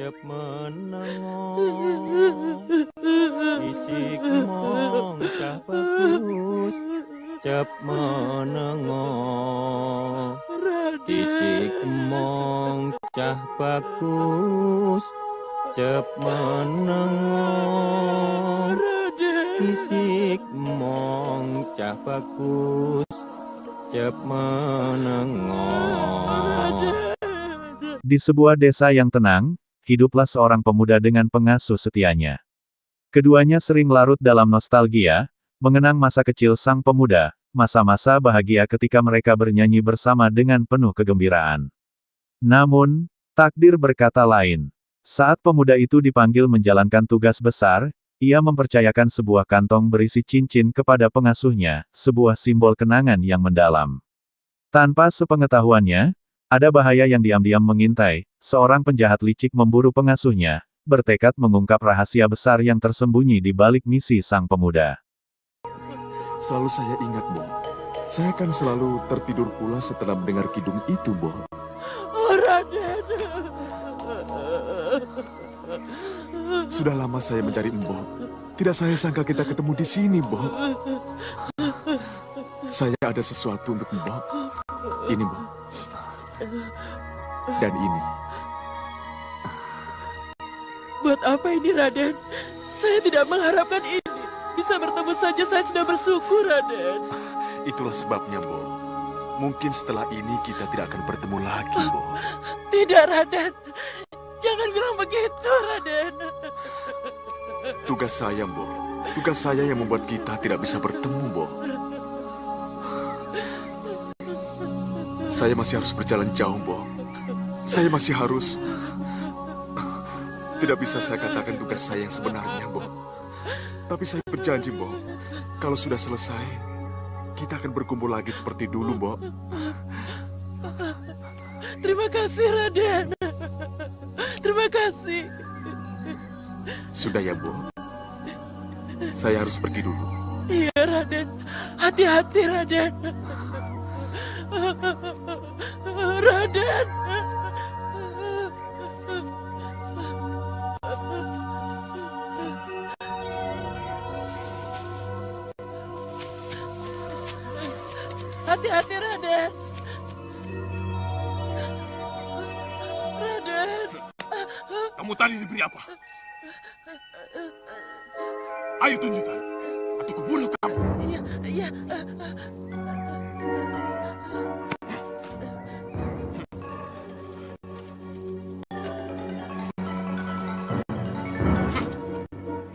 cep menengo isik mong cah bagus cep menengo isik mong cah bagus cep menengo isik mong cah bagus cep menengo. Di sebuah desa yang tenang, hiduplah seorang pemuda dengan pengasuh setianya. Keduanya sering larut dalam nostalgia, mengenang masa kecil sang pemuda, masa-masa bahagia ketika mereka bernyanyi bersama dengan penuh kegembiraan. Namun, takdir berkata lain. Saat pemuda itu dipanggil menjalankan tugas besar, ia mempercayakan sebuah kantong berisi cincin kepada pengasuhnya, sebuah simbol kenangan yang mendalam. Tanpa sepengetahuannya, ada bahaya yang diam-diam mengintai. Seorang penjahat licik memburu pengasuhnya, bertekad mengungkap rahasia besar yang tersembunyi di balik misi sang pemuda. Selalu saya ingat, Bo. Saya kan selalu tertidur pula setelah mendengar kidung itu, Bo. Oh, Raden. Sudah lama saya mencari Mbok. Tidak saya sangka kita ketemu di sini, Bo. Saya ada sesuatu untuk Mbok. Ini, Bo. Dan ini. Buat apa ini, Raden? Saya tidak mengharapkan ini. Bisa bertemu saja saya sudah bersyukur, Raden. Itulah sebabnya, Bo. Mungkin setelah ini kita tidak akan bertemu lagi, Bo. Tidak, Raden. Jangan bilang begitu, Raden. Tugas saya, Bo. Tugas saya yang membuat kita tidak bisa bertemu, Bo. Saya masih harus berjalan jauh, Bo. Saya masih harus... Tidak bisa saya katakan tugas saya yang sebenarnya, Bo. Tapi saya berjanji, Bo. Kalau sudah selesai, kita akan berkumpul lagi seperti dulu, Bo. Terima kasih, Raden. Terima kasih. Sudah ya, Bo. Saya harus pergi dulu. Iya, Raden. Hati-hati, Raden. Raden. Hati-hati, Raden. Raden. Kamu tadi diberi apa? Ayo tunjukkan, atau kubunuh kamu. Iya, iya.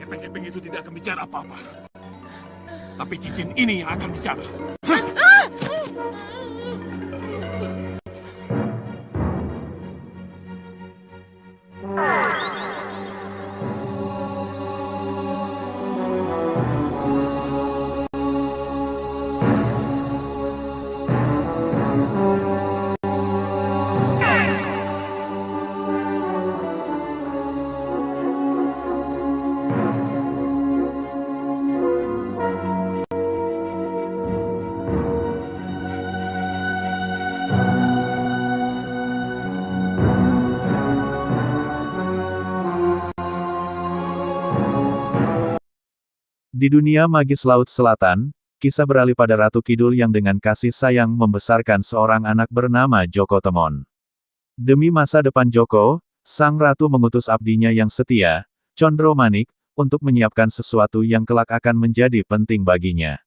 Keping-keping itu tidak akan bicara apa-apa. Tapi cincin ini yang akan bicara. Di dunia magis Laut Selatan, kisah beralih pada Ratu Kidul yang dengan kasih sayang membesarkan seorang anak bernama Joko Temon. Demi masa depan Joko, sang ratu mengutus abdinya yang setia, Condro Manik, untuk menyiapkan sesuatu yang kelak akan menjadi penting baginya.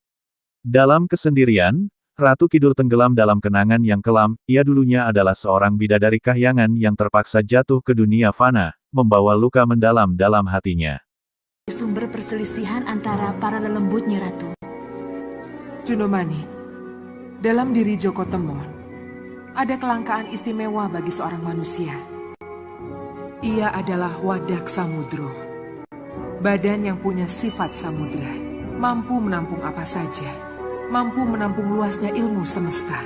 Dalam kesendirian, Ratu Kidul tenggelam dalam kenangan yang kelam. Ia dulunya adalah seorang bidadari kahyangan yang terpaksa jatuh ke dunia fana, membawa luka mendalam dalam hatinya. Sumber perselisihan antara para lelembutnya, Ratu. Juno Manik, dalam diri Joko Temon, ada kelangkaan istimewa bagi seorang manusia. Ia adalah wadak samudro, badan yang punya sifat samudra, mampu menampung apa saja, mampu menampung luasnya ilmu semesta.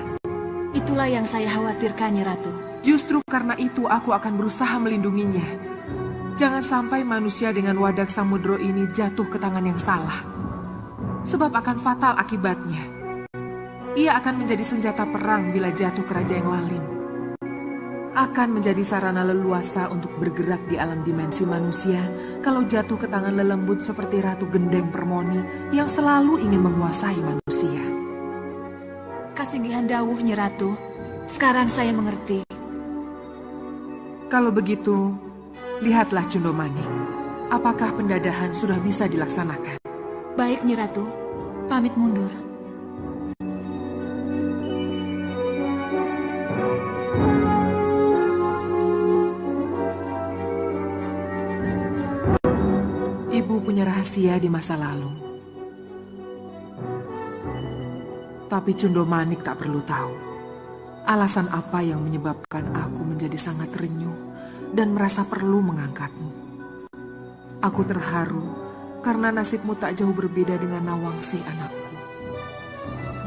Itulah yang saya khawatirkannya, Ratu. Justru karena itu aku akan berusaha melindunginya. Jangan sampai manusia dengan wadak samudro ini jatuh ke tangan yang salah. Sebab akan fatal akibatnya. Ia akan menjadi senjata perang bila jatuh ke raja yang lalim. akan menjadi sarana leluasa untuk bergerak di alam dimensi manusia kalau jatuh ke tangan lelembut seperti Ratu Gendeng Permoni yang selalu ingin menguasai manusia. Kasinggihan dawuh, Nyi Ratu. Sekarang saya mengerti. Kalau begitu, lihatlah Cundomanik. Apakah pendadahan sudah bisa dilaksanakan? Baik, Nyi Ratu. Pamit mundur. Ibu punya rahasia di masa lalu. Tapi Cundomanik tak perlu tahu. Alasan apa yang menyebabkan aku menjadi sangat renyuh dan merasa perlu mengangkatmu. Aku terharu karena nasibmu tak jauh berbeda dengan Nawangsi anakku.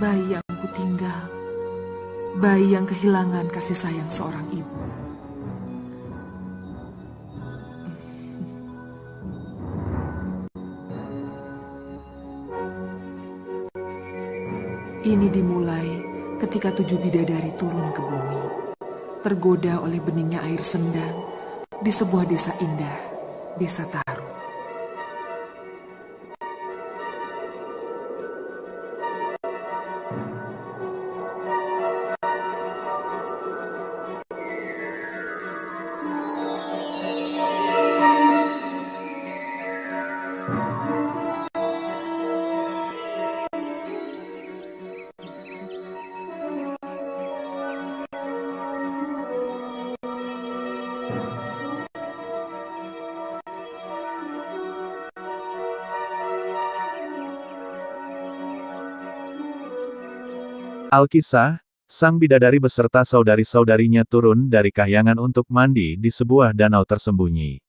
Bayi yang kutinggal, bayi yang kehilangan kasih sayang seorang ibu. Ini dimulai ketika 7 bidadari turun ke bumi, tergoda oleh beningnya air sendang di sebuah desa indah, Desa Taru. Alkisah, sang bidadari beserta saudari-saudarinya turun dari kahyangan untuk mandi di sebuah danau tersembunyi.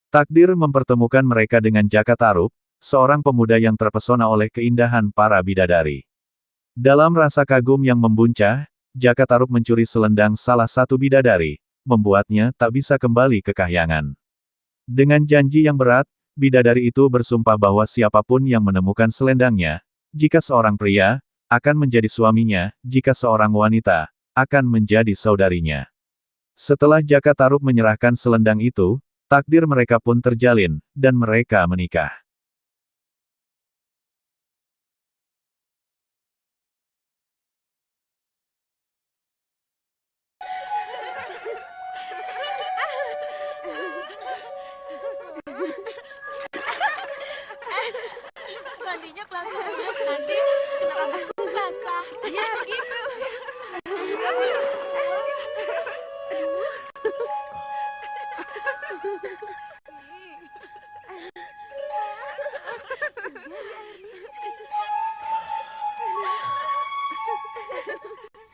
Takdir mempertemukan mereka dengan Jaka Tarub, seorang pemuda yang terpesona oleh keindahan para bidadari. Dalam rasa kagum yang membuncah, Jaka Tarub mencuri selendang salah satu bidadari, membuatnya tak bisa kembali ke kahyangan. Dengan janji yang berat, bidadari itu bersumpah bahwa siapapun yang menemukan selendangnya, jika seorang pria, akan menjadi suaminya, jika seorang wanita, akan menjadi saudarinya. Setelah Jaka Tarub menyerahkan selendang itu, takdir mereka pun terjalin, dan mereka menikah. Mandinya pelan-pelan, nanti kena rambutku basah. Iya, begitu.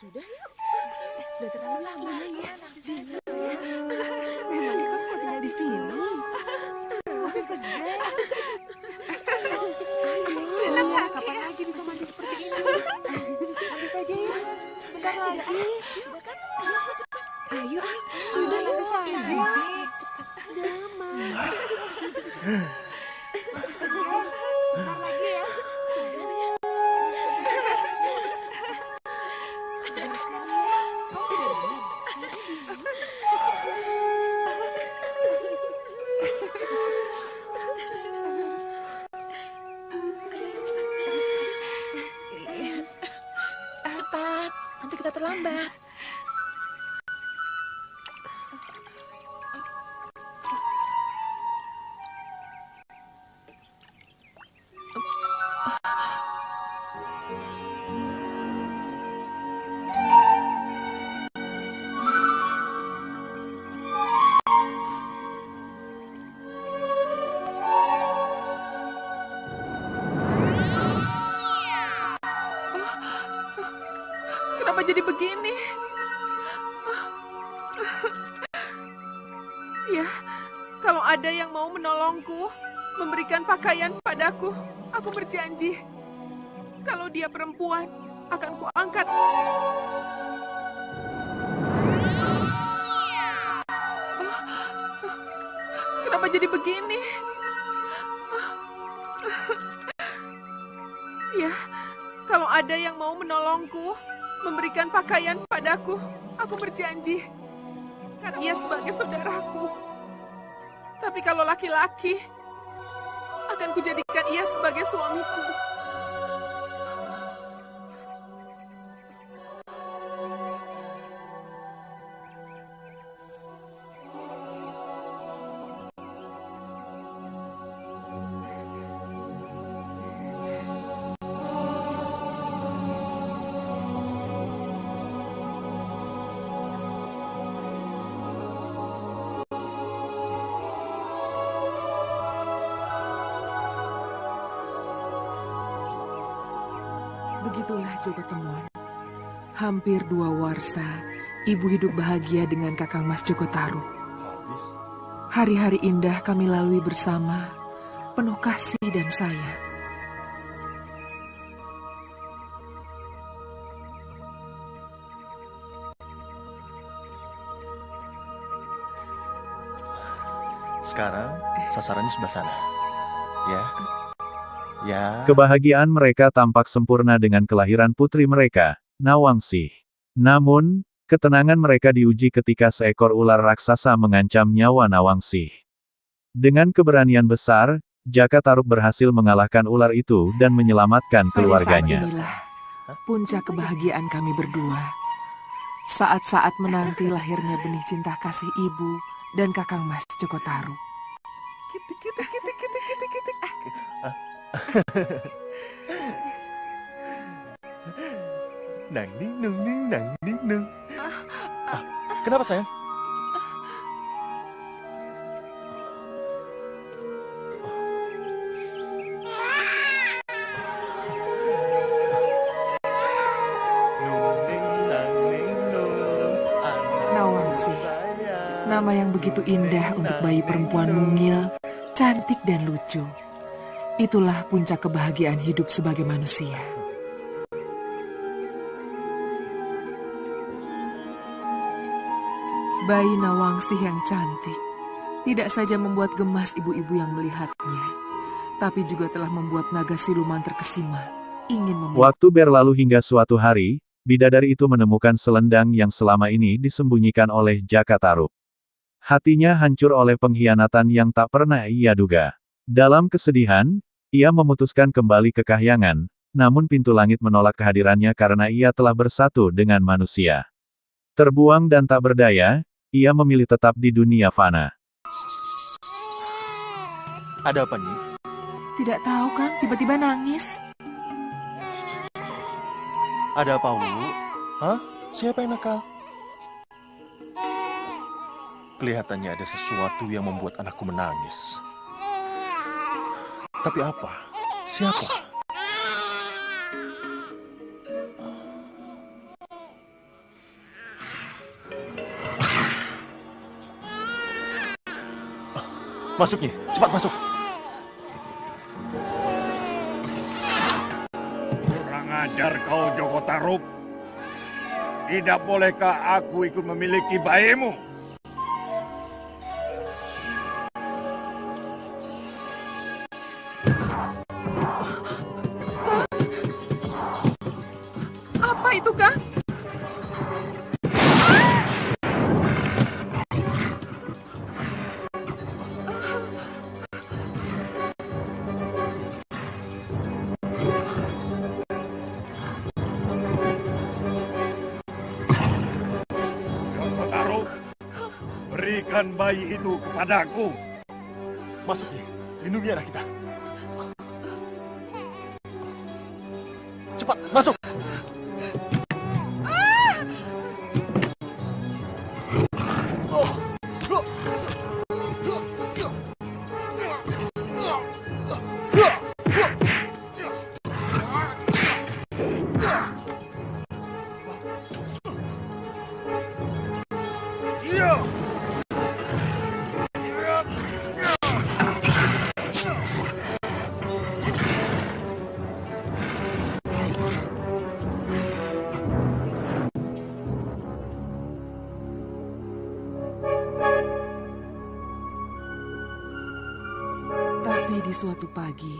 Sudah yuk. Sudah terpulang ya. Memangnya kamu mau tinggal di sini? Masih segar. Ayo, kapan lagi bisa mandi seperti ini? Mandi saja ya. Sebentar lagi. Sudah kan? Ayo cepat-cepat. Ayo, sudah mandi saja. Cepat. Sudah lama. Masih segar. Sebentar lagi ya. Segar ya. Cepat, nanti kita terlambat. Kenapa jadi begini? Ya, kalau ada yang mau menolongku, memberikan pakaian padaku, aku berjanji. Kalau dia perempuan, akan kuangkat. Kenapa jadi begini? Ya, kalau ada yang mau menolongku, memberikan pakaian padaku, aku berjanji. angkat ia sebagai saudaraku. Tapi kalau laki-laki, akan kujadikan ia sebagai suamiku. Begitulah Joko Temon. Hampir 2 warsa, ibu hidup bahagia dengan Kakang Mas Joko Tarub. Hari-hari indah kami lalui bersama, penuh kasih dan sayang. Sekarang sasarannya sebelah sana. Ya. Ya. Kebahagiaan mereka tampak sempurna dengan kelahiran putri mereka, Nawangsih. Namun, ketenangan mereka diuji ketika seekor ular raksasa mengancam nyawa Nawangsih. Dengan keberanian besar, Jaka Tarub berhasil mengalahkan ular itu dan menyelamatkan keluarganya. Pada saat inilah puncak kebahagiaan kami berdua. Saat-saat menanti lahirnya benih cinta kasih ibu dan Kakang Mas Joko Tarub. Nang ning nung ning nang ning nung. Kenapa sayang? Nawangsih, nama yang begitu indah untuk bayi perempuan mungil, cantik dan lucu. Itulah puncak kebahagiaan hidup sebagai manusia. Bayi Nawangsih yang cantik tidak saja membuat gemas ibu-ibu yang melihatnya, tapi juga telah membuat naga siluman terkesima, ingin memiliki. Waktu berlalu hingga suatu hari, bidadari itu menemukan selendang yang selama ini disembunyikan oleh Jaka Tarub. Hatinya hancur oleh pengkhianatan yang tak pernah ia duga. Dalam kesedihan, ia memutuskan kembali ke kahyangan, namun pintu langit menolak kehadirannya karena ia telah bersatu dengan manusia. Terbuang dan tak berdaya, ia memilih tetap di dunia fana. Ada apa, Nyi? Tidak tahu kan, tiba-tiba nangis. Ada apa, Wu? Hah? Siapa yang nakal? Kelihatannya ada sesuatu yang membuat anakku menangis. Tapi apa? Siapa? Masuk, Nyi. Cepat masuk. Kurang ajar kau, Joko Tarub. Tidak bolehkah aku ikut memiliki bayimu? Apa itu, Kang? Joko Tarub, berikan bayi itu kepadaku. Masuk, Nyi. Lindungi anak kita. Cepat, masuk. Tapi di suatu pagi,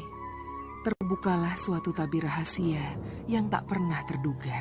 terbukalah suatu tabir rahasia yang tak pernah terduga.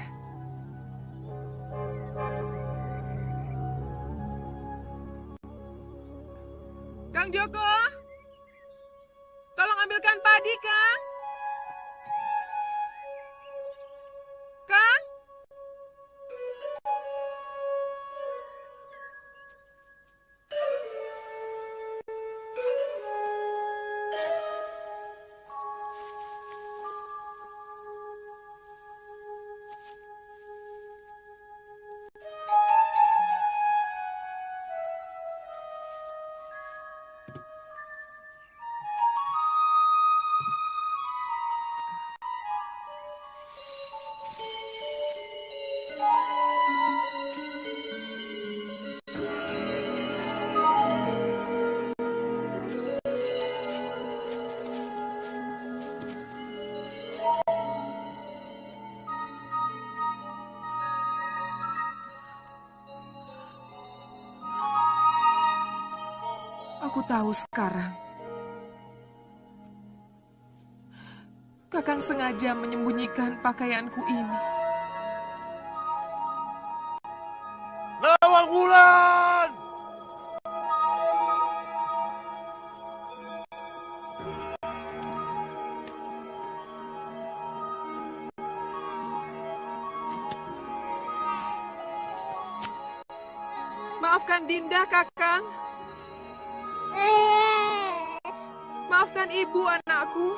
tahu sekarang. Kakang sengaja menyembunyikan pakaianku ini. Nawang Wulan! Maafkan Dinda, Kakang. Maafkan ibu, anakku.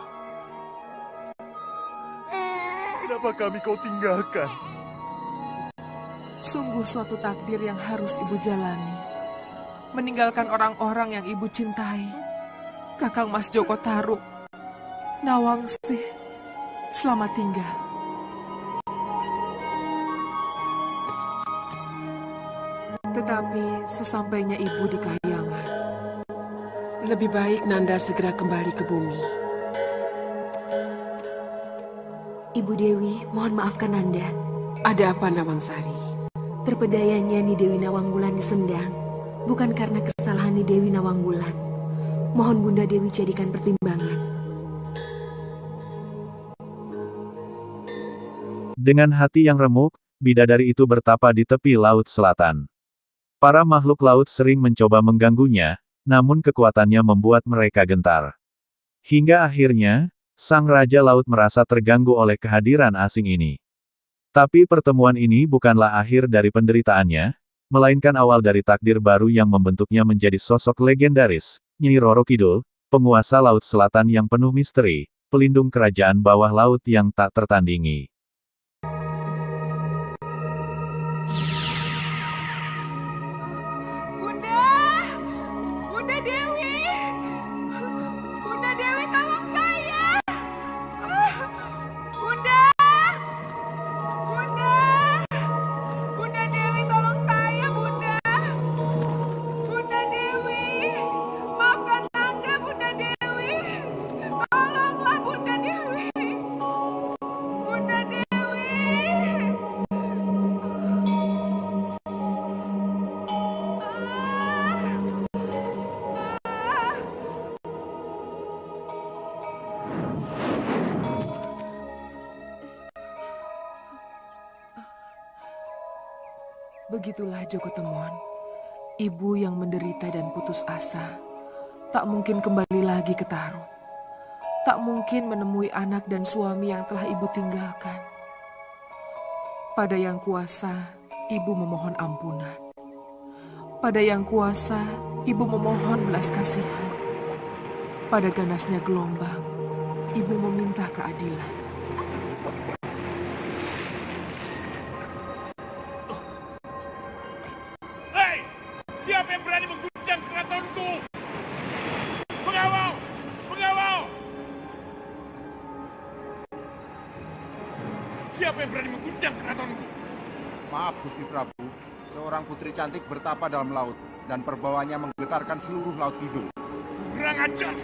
Kenapa kami kau tinggalkan? Sungguh suatu takdir yang harus ibu jalani. Meninggalkan orang-orang yang ibu cintai. Kakang Mas Joko Tarub, Nawangsih, selamat tinggal. Tetapi sesampainya ibu di Kahyangan, Lebih baik Nanda segera kembali ke bumi. Ibu Dewi, mohon maafkan Nanda. Ada apa, Nawangsari? Terpedayanya Ni Dewi Nawangwulan disendang, bukan karena kesalahan Ni Dewi Nawangwulan. Mohon Bunda Dewi jadikan pertimbangan. Dengan hati yang remuk, bidadari itu bertapa di tepi laut selatan. Para makhluk laut sering mencoba mengganggunya, namun kekuatannya membuat mereka gentar. Hingga akhirnya, sang Raja Laut merasa terganggu oleh kehadiran asing ini. Tapi pertemuan ini bukanlah akhir dari penderitaannya, melainkan awal dari takdir baru yang membentuknya menjadi sosok legendaris, Nyi Roro Kidul, penguasa Laut Selatan yang penuh misteri, pelindung kerajaan bawah laut yang tak tertandingi. Bunda Dewi! Bunda Dewi, tolong saya! Bunda! Bunda! Bunda Dewi, tolong saya, Bunda! Bunda Dewi! Maafkan Nanda, Bunda Dewi! Tolonglah, Bunda Dewi! Bunda Dewi! Begitulah Joko Temon, ibu yang menderita dan putus asa, tak mungkin kembali lagi ke Tarub. Tak mungkin menemui anak dan suami yang telah ibu tinggalkan. Pada Yang Kuasa, ibu memohon ampunan. Pada Yang Kuasa, ibu memohon belas kasihan. Pada ganasnya gelombang, ibu meminta keadilan. Siapa yang berani mengguncang keratonku? Pengawal! Pengawal! Siapa yang berani mengguncang keratonku? Maaf Gusti Prabu, seorang putri cantik bertapa dalam laut dan perbawanya menggetarkan seluruh laut kidul. Kurang ajar!